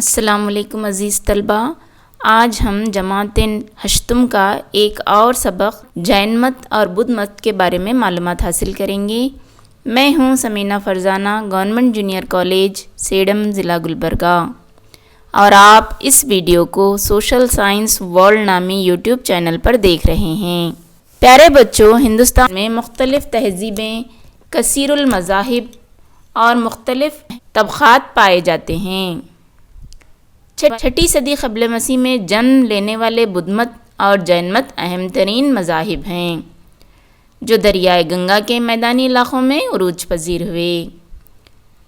السلام علیکم عزیز طلبہ، آج ہم جماعت ہشتم کا ایک اور سبق جین مت اور بدھ مت کے بارے میں معلومات حاصل کریں گے۔ میں ہوں Samina Farzana, government junior college Sedam, ضلع گلبرگہ، اور آپ اس ویڈیو کو سوشل سائنس ورلڈ نامی یوٹیوب چینل پر دیکھ رہے ہیں۔ پیارے بچوں، ہندوستان میں مختلف تہذیبیں، کثیر المذاہب اور مختلف طبقات پائے جاتے ہیں۔ چھٹی صدی قبل مسیح میں جنم لینے والے بدھ مت اور جین مت اہم ترین مذاہب ہیں جو دریائے گنگا کے میدانی علاقوں میں عروج پذیر ہوئے۔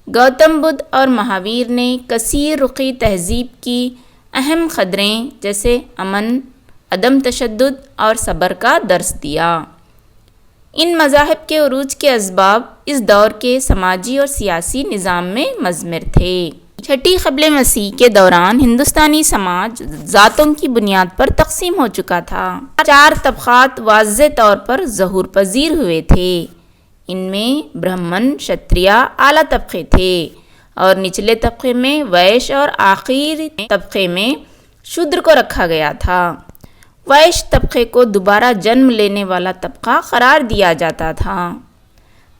گوتم بدھ اور مہاویر نے کثیر رخی تہذیب کی اہم قدریں جیسے امن، عدم تشدد اور صبر کا درس دیا۔ ان مذاہب کے عروج کے اسباب اس دور کے سماجی اور سیاسی نظام میں مضمر تھے۔ چھٹی قبل مسیح کے دوران ہندوستانی سماج ذاتوں کی بنیاد پر تقسیم ہو چکا تھا۔ 4 طبقات واضح طور پر ظہور پذیر ہوئے تھے۔ ان میں برہمن، شتریا اعلیٰ طبقے تھے اور نچلے طبقے میں ویش اور آخری طبقے میں شودر کو رکھا گیا تھا۔ ویش طبقے کو دوبارہ جنم لینے والا طبقہ قرار دیا جاتا تھا،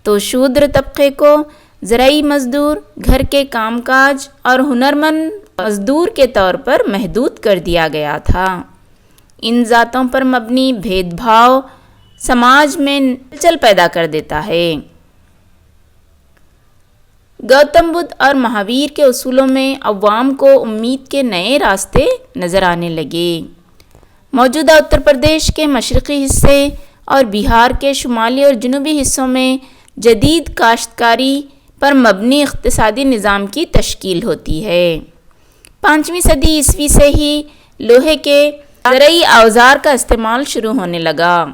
تو شودر طبقے کو زرعی مزدور، گھر کے کام کاج اور ہنرمند مزدور کے طور پر محدود کر دیا گیا تھا۔ ان ذاتوں پر مبنی بھید بھاؤ سماج میں ہلچل پیدا کر دیتا ہے۔ گوتم بدھ اور مہاویر کے اصولوں میں عوام کو امید کے نئے راستے نظر آنے لگے۔ موجودہ اتر پردیش کے مشرقی حصے اور بہار کے شمالی اور جنوبی حصوں میں جدید کاشتکاری پر مبنی اقتصادی نظام کی تشکیل ہوتی ہے۔ 5ویں صدی عیسوی سے ہی لوہے کے زرعی اوزار کا استعمال شروع ہونے لگا۔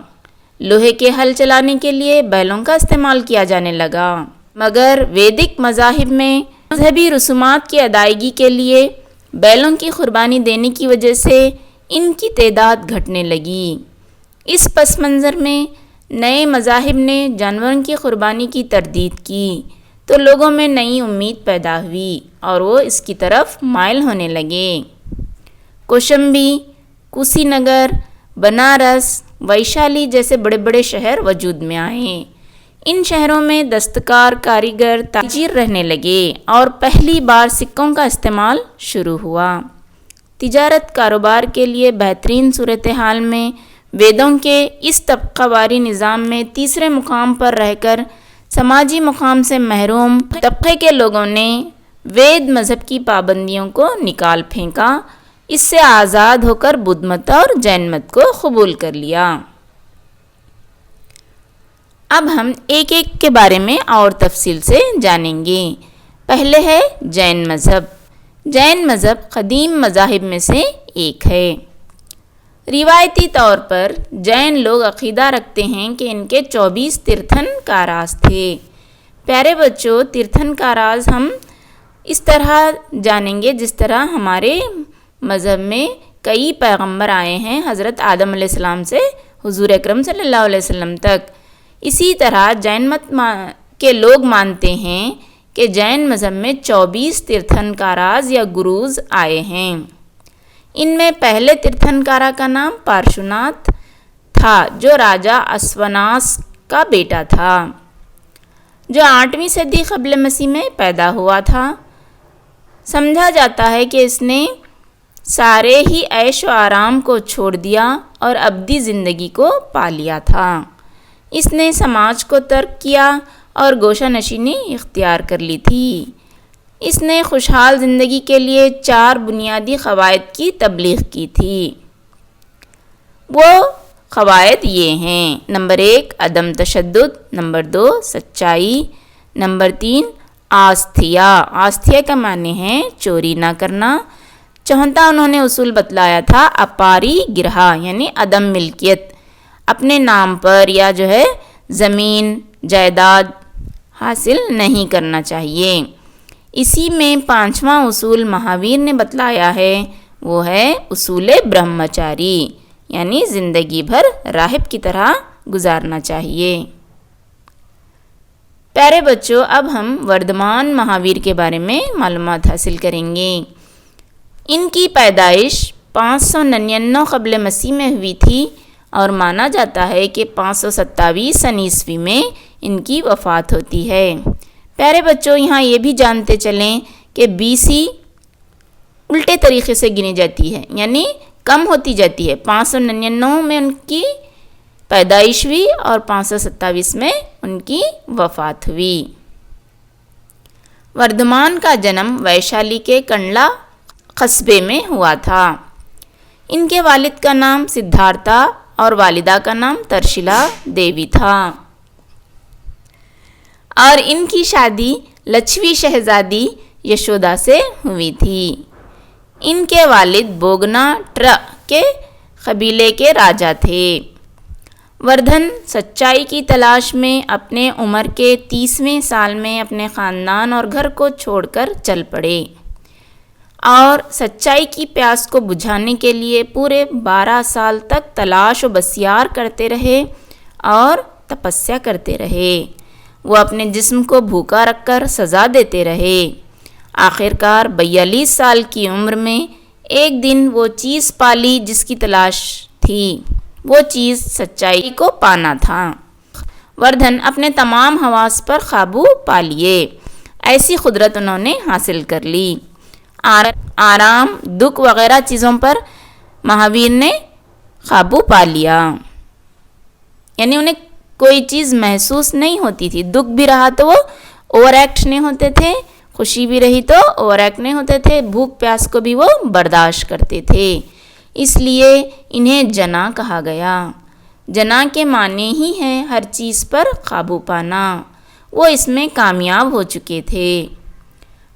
لوہے کے ہل چلانے کے لیے بیلوں کا استعمال کیا جانے لگا، مگر ویدک مذاہب میں مذہبی رسومات کی ادائیگی کے لیے بیلوں کی قربانی دینے کی وجہ سے ان کی تعداد گھٹنے لگی۔ اس پس منظر میں نئے مذاہب نے جانوروں کی قربانی کی تردید کی تو لوگوں میں نئی امید پیدا ہوئی اور وہ اس کی طرف مائل ہونے لگے۔ کوشمبی، کوسی نگر، بنارس، ویشالی جیسے بڑے بڑے شہر وجود میں آئے۔ ان شہروں میں دستکار، کاریگر، تاجر رہنے لگے اور پہلی بار سکوں کا استعمال شروع ہوا۔ تجارت کاروبار کے لیے بہترین صورتحال میں ویدوں کے اس طبقہ واری نظام میں تیسرے مقام پر رہ کر سماجی مقام سے محروم طبقے کے لوگوں نے وید مذہب کی پابندیوں کو نکال پھینکا، اس سے آزاد ہو کر بدھ مت اور جین مت کو قبول کر لیا۔ اب ہم ایک ایک کے بارے میں اور تفصیل سے جانیں گے۔ پہلے ہے جین مذہب۔ جین مذہب قدیم مذاہب میں سے ایک ہے۔ روایتی طور پر جین لوگ عقیدہ رکھتے ہیں کہ ان کے 24 تیرتھن کا راز تھے۔ پیارے بچوں، تیرتھن کا راز ہم اس طرح جانیں گے جس طرح ہمارے مذہب میں کئی پیغمبر آئے ہیں، حضرت آدم علیہ السلام سے حضور اکرم صلی اللہ علیہ وسلم تک۔ اسی طرح جین مت کے لوگ مانتے ہیں کہ جین مذہب میں 24 تیرتھن کا راز یا گروز آئے ہیں۔ ان میں پہلے تیرتھنکارا کا نام پارشوناتھ تھا جو راجا اسوناس کا بیٹا تھا، جو 8ویں صدی قبل مسیح میں پیدا ہوا تھا۔ سمجھا جاتا ہے کہ اس نے سارے ہی عیش و آرام کو چھوڑ دیا اور ابدی زندگی کو پا لیا تھا۔ اس نے سماج کو ترک کیا اور گوشہ نشینی اختیار کر لی تھی۔ اس نے خوشحال زندگی کے لیے 4 بنیادی قواعد کی تبلیغ کی تھی۔ وہ قواعد یہ ہیں: نمبر 1 عدم تشدد، نمبر 2 سچائی، نمبر 3 آستھیا۔ آستھیا کا معنی ہے چوری نہ کرنا۔ چوتھا انہوں نے اصول بتلایا تھا اپاری گرہا، یعنی عدم ملکیت، اپنے نام پر یا زمین جائیداد حاصل نہیں کرنا چاہیے۔ اسی میں 5واں اصول مہاویر نے بتلایا ہے، وہ ہے اصول برہمچاری، یعنی زندگی بھر راہب کی طرح گزارنا چاہیے۔ پیارے بچوں، اب ہم وردھمان مہاویر کے بارے میں معلومات حاصل کریں گے۔ ان کی پیدائش 599 قبل مسیح میں ہوئی تھی اور مانا جاتا ہے کہ 527 عیسوی میں ان کی وفات ہوتی ہے۔ پیارے بچوں، یہاں یہ بھی جانتے چلیں کہ BC الٹے طریقے سے گنی جاتی ہے، یعنی کم ہوتی جاتی ہے۔ 599 میں ان کی پیدائش ہوئی اور 527 میں ان کی وفات ہوئی۔ وردھمان کا جنم ویشالی کے کنڈلا قصبے میں ہوا تھا۔ ان کے والد کا نام سدھارتھا اور والدہ کا نام ترشیلا دیوی تھا، اور ان کی شادی لچھوی شہزادی یشودا سے ہوئی تھی۔ ان کے والد بوگنا ٹر کے قبیلے کے راجا تھے۔ وردھن سچائی کی تلاش میں اپنے عمر کے 30ویں سال میں اپنے خاندان اور گھر کو چھوڑ کر چل پڑے، اور سچائی کی پیاس کو بجھانے کے لیے پورے 12 سال تک تلاش و بسیار کرتے رہے اور تپسیا کرتے رہے۔ وہ اپنے جسم کو بھوکا رکھ کر سزا دیتے رہے۔ آخرکار 42 سال کی عمر میں ایک دن وہ چیز پالی جس کی تلاش تھی، وہ چیز سچائی کو پانا تھا۔ وردھن اپنے تمام حواس پر قابو پا لیے، ایسی قدرت انہوں نے حاصل کر لی۔ آرام، دکھ وغیرہ چیزوں پر مہاویر نے قابو پا لیا، یعنی انہیں کوئی چیز محسوس نہیں ہوتی تھی۔ دکھ بھی رہا تو وہ اوور ایکٹ نہیں ہوتے تھے، خوشی بھی رہی تو اوور ایکٹ نہیں ہوتے تھے، بھوک پیاس کو بھی وہ برداشت کرتے تھے۔ اس لیے انہیں جنا کہا گیا۔ جنا کے معنی ہی ہے ہر چیز پر قابو پانا۔ وہ اس میں کامیاب ہو چکے تھے۔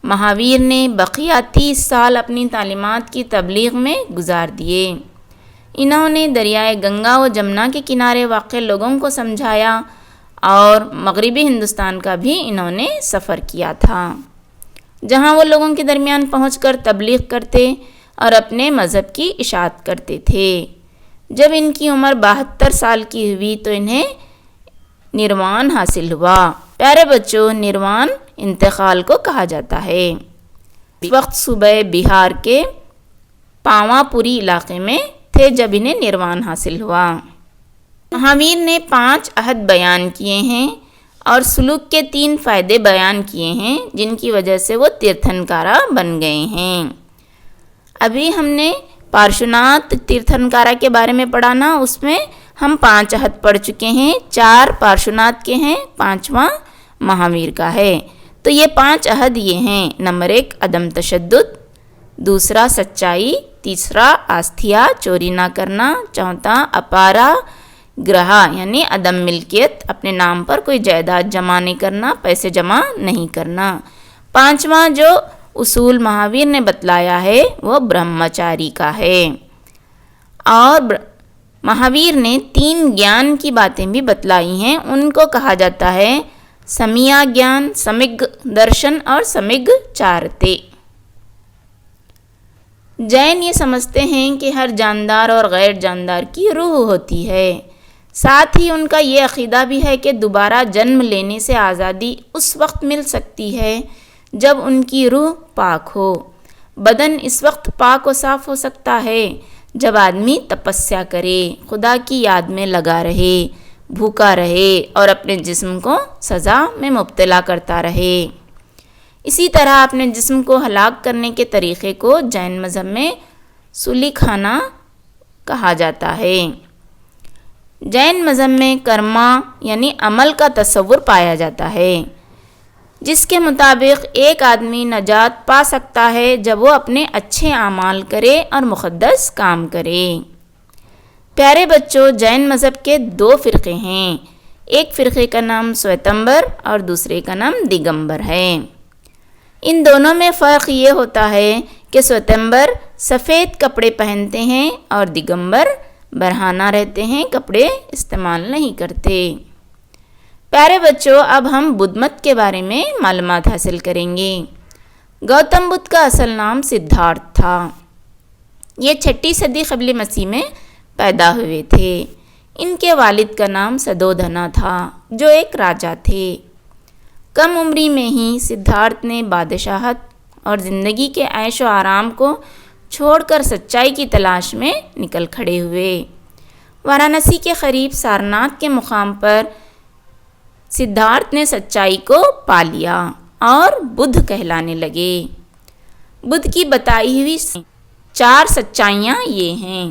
مہاویر نے بقیہ 30 سال اپنی تعلیمات کی تبلیغ میں گزار دیے۔ انہوں نے دریائے گنگا و جمنا کے کنارے واقع لوگوں کو سمجھایا، اور مغربی ہندوستان کا بھی انہوں نے سفر کیا تھا، جہاں وہ لوگوں کے درمیان پہنچ کر تبلیغ کرتے اور اپنے مذہب کی اشاعت کرتے تھے۔ جب ان کی عمر 72 سال کی ہوئی تو انہیں نروان حاصل ہوا۔ پیارے بچوں، نروان انتقال کو کہا جاتا ہے۔ اس وقت صوبہ بہار کے پاواں پوری علاقے میں تھے جب انہیں نروان حاصل ہوا۔ مہاویر نے 5 عہد بیان کیے ہیں اور سلوک کے 3 فائدے بیان کیے ہیں، جن کی وجہ سے وہ تیرتھنکارا بن گئے ہیں۔ ابھی ہم نے پارشوناتھ تیرتھنکارا کے بارے میں پڑھا نا، اس میں ہم 5 عہد پڑھ چکے ہیں۔ 4 پارشوناتھ کے ہیں، 5واں مہاویر کا ہے۔ تو یہ 5 عہد یہ ہیں: نمبر 1 عدم تشدد، دوسرا سچائی، تیسرا آستھیا چوری نہ کرنا، چوتھا اپارا گرہا یعنی عدم ملکیت، اپنے نام پر کوئی جائیداد جمع نہیں کرنا، پیسے جمع نہیں کرنا، 5واں جو اصول مہاویر نے بتلایا ہے وہ برہمچاری کا ہے۔ اور مہاویر نے 3 گیان کی باتیں بھی بتلائی ہیں، ان کو کہا جاتا ہے سمیا گیان، سمگ درشن اور سمگ چارتے۔ جین یہ سمجھتے ہیں کہ ہر جاندار اور غیر جاندار کی روح ہوتی ہے۔ ساتھ ہی ان کا یہ عقیدہ بھی ہے کہ دوبارہ جنم لینے سے آزادی اس وقت مل سکتی ہے جب ان کی روح پاک ہو۔ بدن اس وقت پاک و صاف ہو سکتا ہے جب آدمی تپسیا کرے، خدا کی یاد میں لگا رہے، بھوکا رہے اور اپنے جسم کو سزا میں مبتلا کرتا رہے۔ اسی طرح اپنے جسم کو ہلاک کرنے کے طریقے کو جین مذہب میں سولی کھانا کہا جاتا ہے۔ جین مذہب میں کرما یعنی عمل کا تصور پایا جاتا ہے، جس کے مطابق ایک آدمی نجات پا سکتا ہے جب وہ اپنے اچھے اعمال کرے اور مقدس کام کرے۔ پیارے بچوں، جین مذہب کے 2 فرقے ہیں، ایک فرقے کا نام سویتمبر اور دوسرے کا نام دیگمبر ہے۔ ان دونوں میں فرق یہ ہوتا ہے کہ سویتمبر سفید کپڑے پہنتے ہیں اور دیگمبر برہنہ رہتے ہیں، کپڑے استعمال نہیں کرتے۔ پیارے بچوں، اب ہم بدھ مت کے بارے میں معلومات حاصل کریں گے۔ گوتم بدھ کا اصل نام سدھارتھ تھا۔ یہ 6 صدی قبل مسیح میں پیدا ہوئے تھے۔ ان کے والد کا نام سدودھنا تھا، جو ایک راجا تھے۔ کم عمری میں ہی سدھارتھ نے بادشاہت اور زندگی کے عیش و آرام کو چھوڑ کر سچائی کی تلاش میں نکل کھڑے ہوئے۔ وارانسی کے قریب سارناتھ کے مقام پر سدھارتھ نے سچائی کو پا لیا اور بدھ کہلانے لگے۔ بدھ کی بتائی ہوئی 4 سچائیاں یہ ہیں۔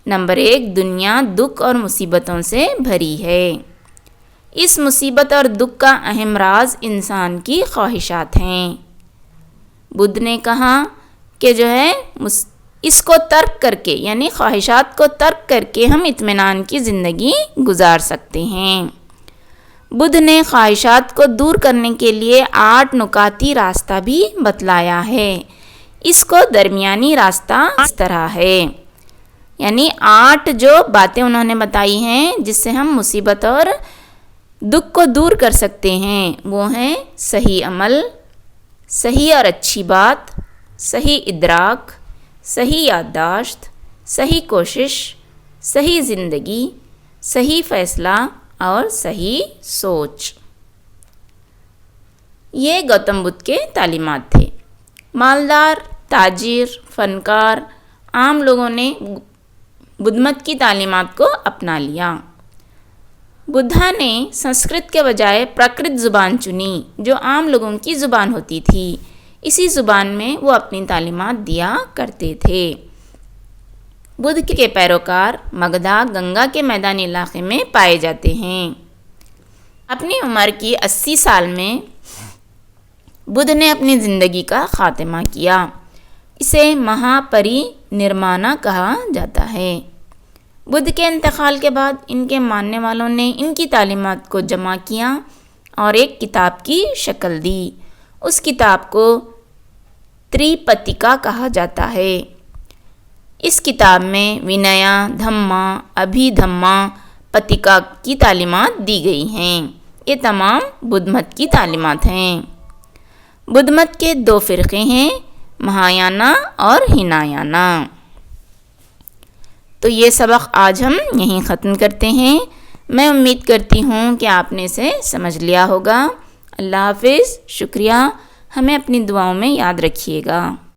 نمبر 1، دنیا دکھ اور مصیبتوں سے بھری ہے۔ اس مصیبت اور دکھ کا اہم راز انسان کی خواہشات ہیں۔ بدھ نے کہا کہ اس کو ترک کر کے، یعنی خواہشات کو ترک کر کے ہم اطمینان کی زندگی گزار سکتے ہیں۔ بدھ نے خواہشات کو دور کرنے کے لیے 8 نکاتی راستہ بھی بتلایا ہے۔ اس کو درمیانی راستہ اس طرح ہے، یعنی 8 جو باتیں انہوں نے بتائی ہیں جس سے ہم مصیبت اور دکھ کو دور کر سکتے ہیں، وہ ہیں صحیح عمل، صحیح اور اچھی بات، صحیح ادراک، صحیح یادداشت، صحیح کوشش، صحیح زندگی، صحیح فیصلہ اور صحیح سوچ۔ یہ گوتم بدھ کے تعلیمات تھے۔ مالدار، تاجر، فنکار، عام لوگوں نے بدھ مت کی تعلیمات کو اپنا لیا۔ بدھا نے سنسکرت کے بجائے پراکرت زبان چنی جو عام لوگوں کی زبان ہوتی تھی۔ اسی زبان میں وہ اپنی تعلیمات دیا کرتے تھے۔ بدھ کے پیروکار مگدھا گنگا کے میدانی علاقے میں پائے جاتے ہیں۔ اپنی عمر کی 80 سال میں بدھ نے اپنی زندگی کا خاتمہ کیا۔ اسے مہا پری نرمانا کہا جاتا ہے۔ بدھ کے انتقال کے بعد ان کے ماننے والوں نے ان کی تعلیمات کو جمع کیا اور ایک کتاب کی شکل دی۔ اس کتاب کو تریپتیکا کہا جاتا ہے۔ اس کتاب میں ونیا، دھما، ابھی دھما، پتیکا کی تعلیمات دی گئی ہیں۔ یہ تمام بدھ مت کی تعلیمات ہیں۔ بدھ مت کے 2 فرقے ہیں، مہایانا اور ہینایانا۔ تو یہ سبق آج ہم یہیں ختم کرتے ہیں۔ میں امید کرتی ہوں کہ آپ نے اسے سمجھ لیا ہوگا۔ اللہ حافظ، شکریہ، ہمیں اپنی دعاؤں میں یاد رکھیے گا۔